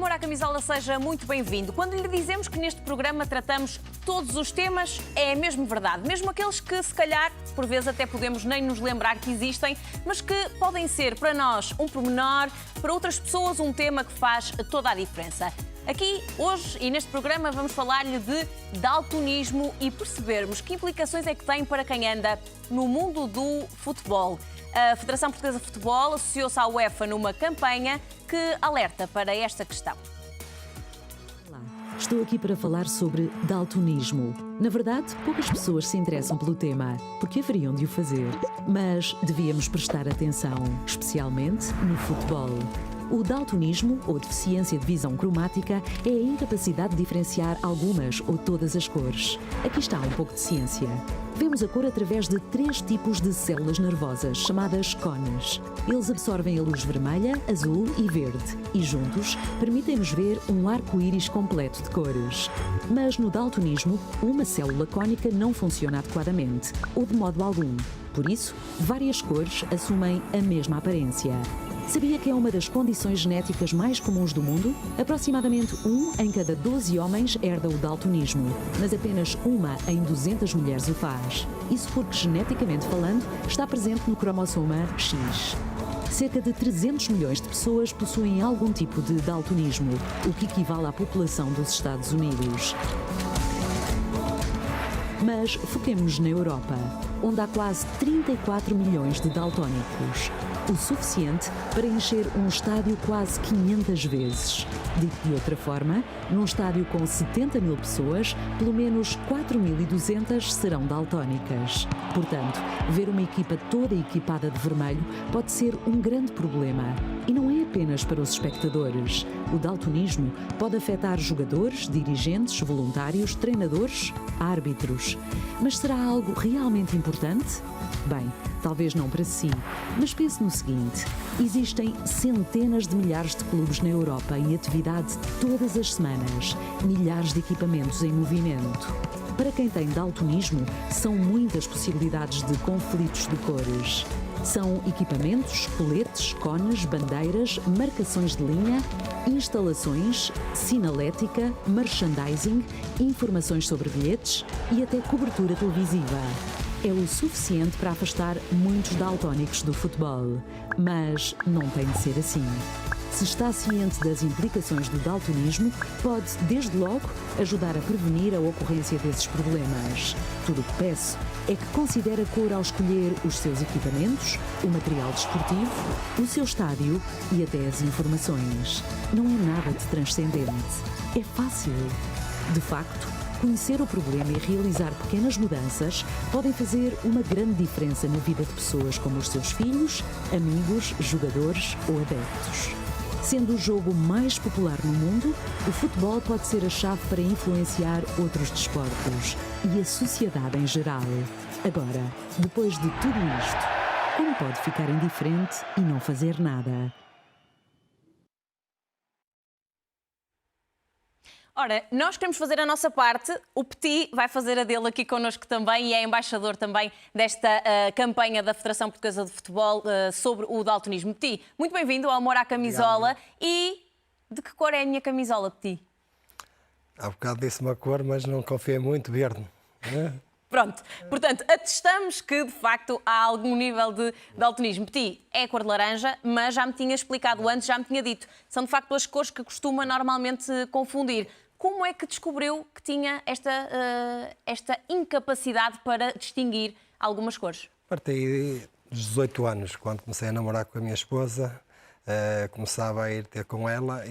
Amor à Camisola, seja muito bem-vindo. Quando lhe dizemos que neste programa tratamos todos os temas, é mesmo verdade. Mesmo aqueles que, se calhar, por vezes até podemos nem nos lembrar que existem, mas que podem ser para nós um pormenor, para outras pessoas um tema que faz toda a diferença. Aqui, hoje e neste programa, vamos falar-lhe de daltonismo e percebermos que implicações é que tem para quem anda no mundo do futebol. A Federação Portuguesa de Futebol associou-se à UEFA numa campanha que alerta para esta questão. Olá, estou aqui para falar sobre daltonismo. Na verdade, poucas pessoas se interessam pelo tema, porque haveriam de o fazer. Mas devíamos prestar atenção, especialmente no futebol. O daltonismo, ou deficiência de visão cromática, é a incapacidade de diferenciar algumas ou todas as cores. Aqui está um pouco de ciência. Vemos a cor através de 3 tipos de células nervosas, chamadas cones. Eles absorvem a luz vermelha, azul e verde, e juntos permitem-nos ver um arco-íris completo de cores. Mas no daltonismo, uma célula cônica não funciona adequadamente, ou de modo algum. Por isso, várias cores assumem a mesma aparência. Sabia que é uma das condições genéticas mais comuns do mundo? Aproximadamente 1 em cada 12 homens herda o daltonismo, mas apenas 1 em 200 mulheres o faz. Isso porque, geneticamente falando, está presente no cromossoma X. Cerca de 300 milhões de pessoas possuem algum tipo de daltonismo, o que equivale à população dos Estados Unidos. Mas foquemos-nos na Europa, onde há quase 34 milhões de daltónicos. O suficiente para encher um estádio quase 500 vezes. Dito de outra forma, num estádio com 70 mil pessoas, pelo menos 4.200 serão daltónicas. Portanto, ver uma equipa toda equipada de vermelho pode ser um grande problema. E não é apenas para os espectadores. O daltonismo pode afetar jogadores, dirigentes, voluntários, treinadores, árbitros. Mas será algo realmente importante? Bem, talvez não para si, mas pense no seguinte: existem centenas de milhares de clubes na Europa em atividade todas as semanas, milhares de equipamentos em movimento. Para quem tem daltonismo, são muitas possibilidades de conflitos de cores. São equipamentos, coletes, cones, bandeiras, marcações de linha, instalações, sinalética, merchandising, informações sobre bilhetes e até cobertura televisiva. É o suficiente para afastar muitos daltónicos do futebol. Mas não tem de ser assim. Se está ciente das implicações do daltonismo, pode, desde logo, ajudar a prevenir a ocorrência desses problemas. Tudo o que peço é que considere a cor ao escolher os seus equipamentos, o material desportivo, o seu estádio e até as informações. Não é nada de transcendente. É fácil. De facto, conhecer o problema e realizar pequenas mudanças podem fazer uma grande diferença na vida de pessoas como os seus filhos, amigos, jogadores ou adeptos. Sendo o jogo mais popular no mundo, o futebol pode ser a chave para influenciar outros desportos e a sociedade em geral. Agora, depois de tudo isto, como pode ficar indiferente e não fazer nada? Ora, nós queremos fazer a nossa parte, o Petit vai fazer a dele aqui connosco também e é embaixador também desta campanha da Federação Portuguesa de Futebol sobre o daltonismo. Petit, muito bem-vindo ao Amor à Camisola. Obrigado. E de que cor é a minha camisola, Petit? Há bocado disse uma cor, mas não confiei muito, verde. Pronto, portanto, atestamos que de facto há algum nível de daltonismo. Petit, é a cor de laranja, mas já me tinha explicado antes, já me tinha dito, são de facto as cores que costuma normalmente confundir. Como é que descobriu que tinha esta incapacidade para distinguir algumas cores? A partir dos 18 anos, quando comecei a namorar com a minha esposa, começava a ir ter com ela,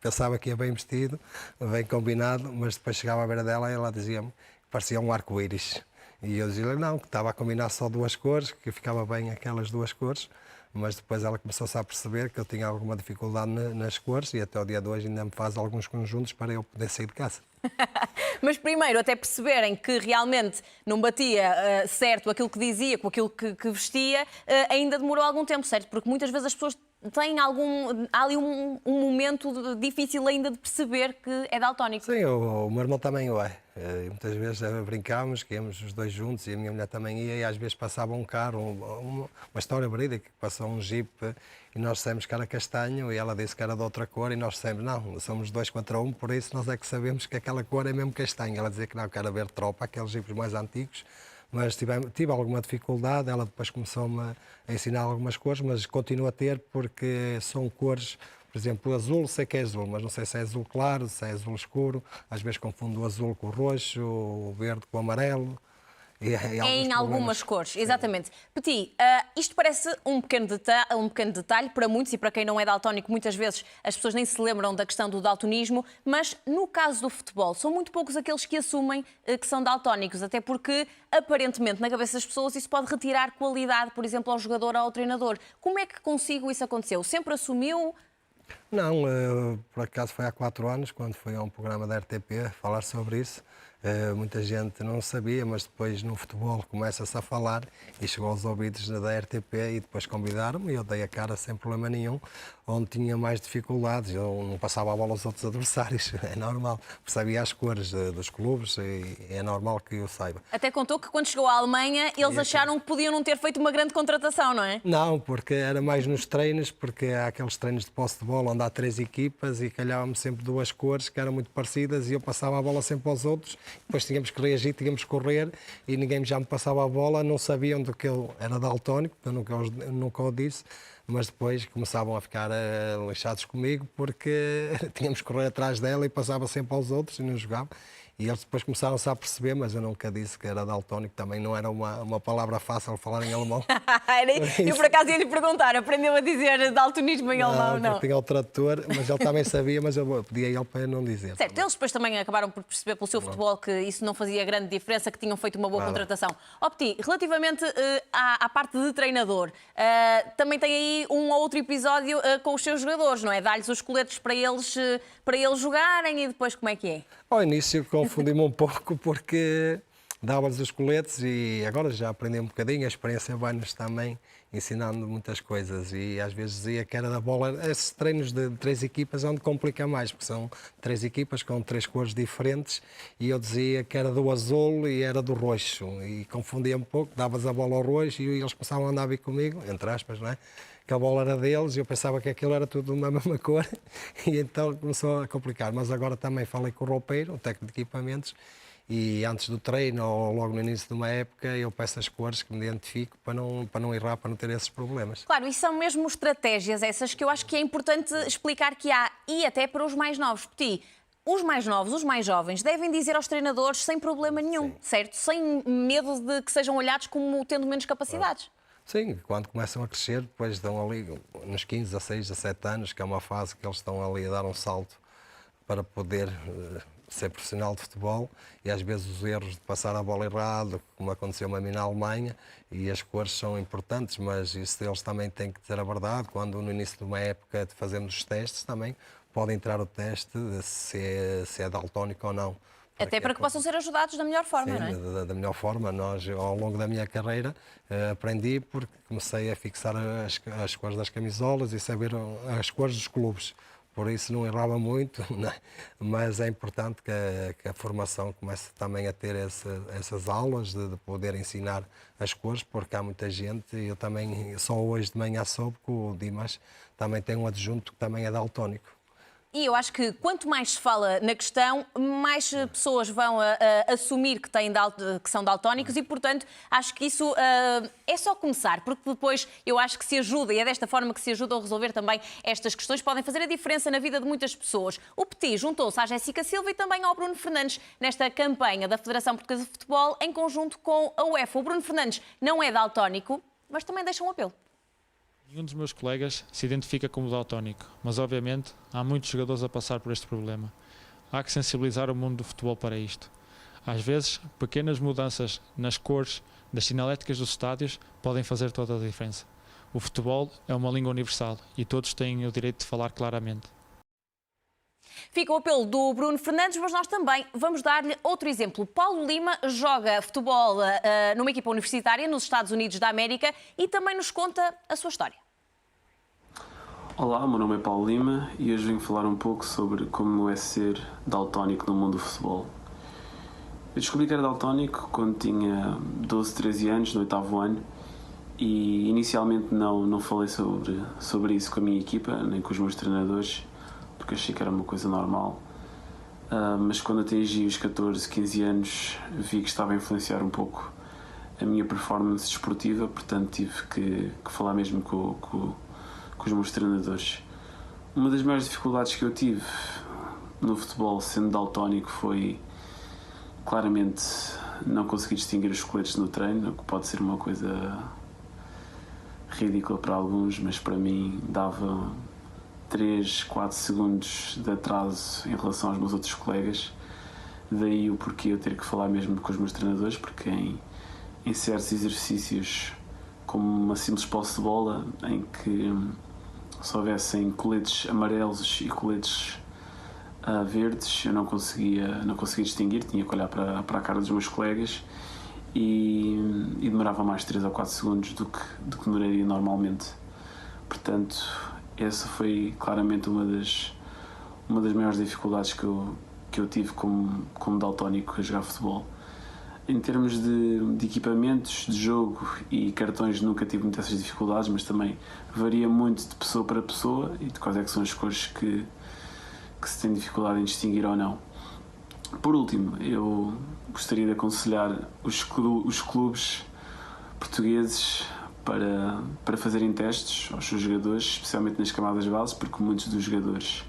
pensava que ia bem vestido, bem combinado, mas depois chegava à beira dela e ela dizia-me que parecia um arco-íris. E eu dizia-lhe não, que estava a combinar só 2 cores, que ficava bem aquelas 2 cores. Mas depois ela começou-se a perceber que eu tinha alguma dificuldade nas cores e até o dia de hoje ainda me faz alguns conjuntos para eu poder sair de casa. Mas primeiro, até perceberem que realmente não batia certo aquilo que dizia com aquilo que vestia, ainda demorou algum tempo, certo? Porque muitas vezes as pessoas há ali um momento difícil ainda de perceber que é daltónico. Sim, o meu irmão também o é. E muitas vezes brincámos, que íamos os dois juntos e a minha mulher também ia, e às vezes passava um carro, uma história verídica, que passou um Jeep e nós dissemos que era castanho e ela disse que era de outra cor e nós dissemos, não, somos 2 contra 1, por isso nós é que sabemos que aquela cor é mesmo castanho. Ela dizia que não, que era verde tropa, aqueles Jeeps mais antigos, mas tive alguma dificuldade, ela depois começou-me a ensinar algumas cores, mas continuo a ter porque são cores. Por exemplo, o azul, sei que é azul, mas não sei se é azul claro, se é azul escuro. Às vezes confundo o azul com o roxo, o verde com o amarelo. Em algumas cores, exatamente. Petit, isto parece um pequeno detalhe para muitos e para quem não é daltónico, muitas vezes as pessoas nem se lembram da questão do daltonismo, mas no caso do futebol, são muito poucos aqueles que assumem que são daltónicos, até porque aparentemente na cabeça das pessoas isso pode retirar qualidade, por exemplo, ao jogador ou ao treinador. Como é que consigo isso aconteceu? Sempre assumiu? Não, por acaso foi há 4 anos, quando fui a um programa da RTP falar sobre isso. Muita gente não sabia, mas depois no futebol começa-se a falar e chegou aos ouvidos da RTP e depois convidaram-me e eu dei a cara sem problema nenhum, onde tinha mais dificuldades. Eu não passava a bola aos outros adversários, é normal. Sabia as cores dos clubes e é normal que eu saiba. Até contou que quando chegou à Alemanha eles acharam que podiam não ter feito uma grande contratação, não é? Não, porque era mais nos treinos, porque há aqueles treinos de posse de bola onde há 3 equipas e calhavam-me sempre 2 cores que eram muito parecidas e eu passava a bola sempre aos outros. Depois tínhamos que reagir, tínhamos que correr e ninguém já me passava a bola, não sabiam do que eu era daltónico, eu nunca o disse, mas depois começavam a ficar lixados comigo porque tínhamos que correr atrás dela e passava sempre aos outros e não jogava. E eles depois começaram-se a perceber, mas eu nunca disse que era daltónico, também não era uma palavra fácil falar em alemão. Eu por acaso ia-lhe perguntar, aprendeu a dizer daltonismo em alemão? Não, tinha o tradutor, mas ele também sabia, mas eu pedi a ele para não dizer. Certo, eles depois também acabaram por perceber pelo seu futebol que isso não fazia grande diferença, que tinham feito uma boa contratação. Petit, relativamente à parte de treinador, também tem aí um ou outro episódio com os seus jogadores, não é? Dá-lhes os coletes para eles jogarem e depois como é que é? Ao início confundi-me um pouco porque dava-lhes os coletes e agora já aprendi um bocadinho, a experiência vai-nos também ensinando muitas coisas e às vezes dizia que era da bola, esses treinos de 3 equipas é onde complica mais, porque são 3 equipas com 3 cores diferentes e eu dizia que era do azul e era do roxo e confundia um pouco, davas a bola ao roxo e eles começavam a andar a vir comigo, entre aspas, não é? Que a bola era deles e eu pensava que aquilo era tudo da mesma cor e então começou a complicar. Mas agora também falei com o roupeiro, o técnico de equipamentos, e antes do treino ou logo no início de uma época eu peço as cores que me identifico para não errar, para não ter esses problemas. Claro, e são mesmo estratégias essas que eu acho que é importante explicar que há, e até para os mais novos. Petit, os mais novos, os mais jovens, devem dizer aos treinadores sem problema nenhum, certo? Sem medo de que sejam olhados como tendo menos capacidades. Sim, quando começam a crescer, depois estão ali nos 15, 16, 17 anos, que é uma fase que eles estão ali a dar um salto para poder ser profissional de futebol e às vezes os erros de passar a bola errado, como aconteceu a mim na Alemanha, e as cores são importantes, mas isso eles também têm que dizer a verdade. Quando no início de uma época fazemos os testes, também pode entrar o teste de se é daltónico ou não. Até para que possam ser ajudados da melhor forma, sim, não é? Da melhor forma. Nós, ao longo da minha carreira, aprendi porque comecei a fixar as cores das camisolas e saber as cores dos clubes. Por isso não errava muito, né? Mas é importante que a formação comece também a ter essas aulas de poder ensinar as cores, porque há muita gente, e eu também, só hoje de manhã soube que o Dimas também tem um adjunto que também é daltónico. E eu acho que quanto mais se fala na questão, mais pessoas vão assumir que são daltónicos e, portanto, acho que isso é só começar, porque depois eu acho que se ajuda, e é desta forma que se ajudam a resolver também estas questões, podem fazer a diferença na vida de muitas pessoas. O Petit juntou-se à Jéssica Silva e também ao Bruno Fernandes nesta campanha da Federação Portuguesa de Futebol em conjunto com a UEFA. O Bruno Fernandes não é daltónico, mas também deixa um apelo. Nenhum dos meus colegas se identifica como daltónico, mas obviamente há muitos jogadores a passar por este problema. Há que sensibilizar o mundo do futebol para isto. Às vezes, pequenas mudanças nas cores das sinaléticas dos estádios podem fazer toda a diferença. O futebol é uma língua universal e todos têm o direito de falar claramente. Fica o apelo do Bruno Fernandes, mas nós também vamos dar-lhe outro exemplo. Paulo Lima joga futebol numa equipa universitária nos Estados Unidos da América e também nos conta a sua história. Olá, meu nome é Paulo Lima e hoje venho falar um pouco sobre como é ser daltónico no mundo do futebol. Eu descobri que era daltónico quando tinha 12, 13 anos, no 8º ano, e inicialmente não falei sobre isso com a minha equipa, nem com os meus treinadores, porque achei que era uma coisa normal. Mas quando atingi os 14, 15 anos, vi que estava a influenciar um pouco a minha performance desportiva, portanto tive que falar mesmo com os meus treinadores. Uma das maiores dificuldades que eu tive no futebol, sendo daltónico, foi claramente não conseguir distinguir os coletes no treino, que pode ser uma coisa ridícula para alguns, mas para mim dava 3, 4 segundos de atraso em relação aos meus outros colegas. Daí o porquê eu ter que falar mesmo com os meus treinadores, porque em certos exercícios, como uma simples posse de bola, em que se houvessem coletes amarelos e coletes verdes, eu não conseguia distinguir, tinha que olhar para a cara dos meus colegas e demorava mais 3 ou 4 segundos do que demoraria normalmente. Portanto, essa foi claramente uma das maiores dificuldades que eu tive como daltónico a jogar futebol. Em termos de equipamentos de jogo e cartões, nunca tive muitas essas dificuldades, mas também varia muito de pessoa para pessoa e de quais é que são as cores que se tem dificuldade em distinguir ou não. Por último, eu gostaria de aconselhar os clubes portugueses para fazerem testes aos seus jogadores, especialmente nas camadas de base, porque muitos dos jogadores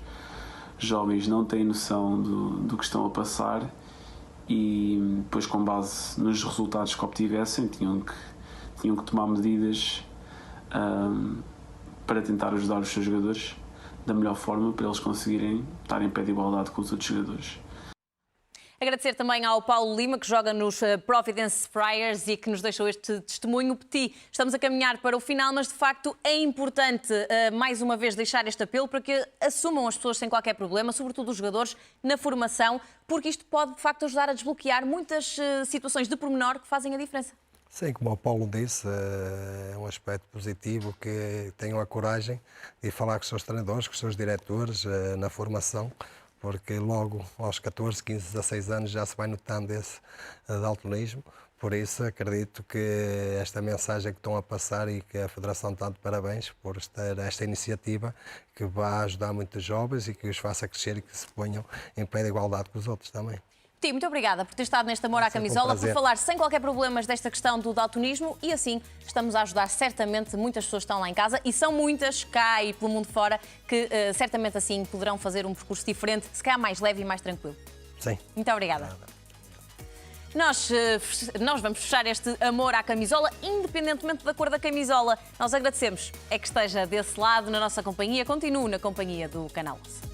jovens não têm noção do que estão a passar e depois, com base nos resultados que obtivessem, tinham que tomar medidas para tentar ajudar os seus jogadores da melhor forma, para eles conseguirem estar em pé de igualdade com os outros jogadores. Agradecer também ao Paulo Lima, que joga nos Providence Friars e que nos deixou este testemunho. Petit, estamos a caminhar para o final, mas de facto é importante mais uma vez deixar este apelo para que assumam as pessoas sem qualquer problema, sobretudo os jogadores, na formação, porque isto pode de facto ajudar a desbloquear muitas situações de pormenor que fazem a diferença. Sim, como o Paulo disse, é um aspecto positivo que tenham a coragem de falar com os seus treinadores, com os seus diretores na formação, porque logo aos 14, 15, 16 anos já se vai notando esse daltonismo. Por isso acredito que esta mensagem que estão a passar e que a Federação está de parabéns por esta iniciativa, que vai ajudar muitos jovens e que os faça crescer e que se ponham em pé de igualdade com os outros também. Tim, muito obrigada por ter estado neste Amor à Camisola, por falar sem qualquer problema desta questão do daltonismo e assim estamos a ajudar certamente muitas pessoas que estão lá em casa e são muitas cá e pelo mundo fora que certamente assim poderão fazer um percurso diferente, se calhar mais leve e mais tranquilo. Sim. Muito obrigada. Nós vamos fechar este Amor à Camisola, independentemente da cor da camisola. Nós agradecemos é que esteja desse lado na nossa companhia, continue na companhia do Canal 11.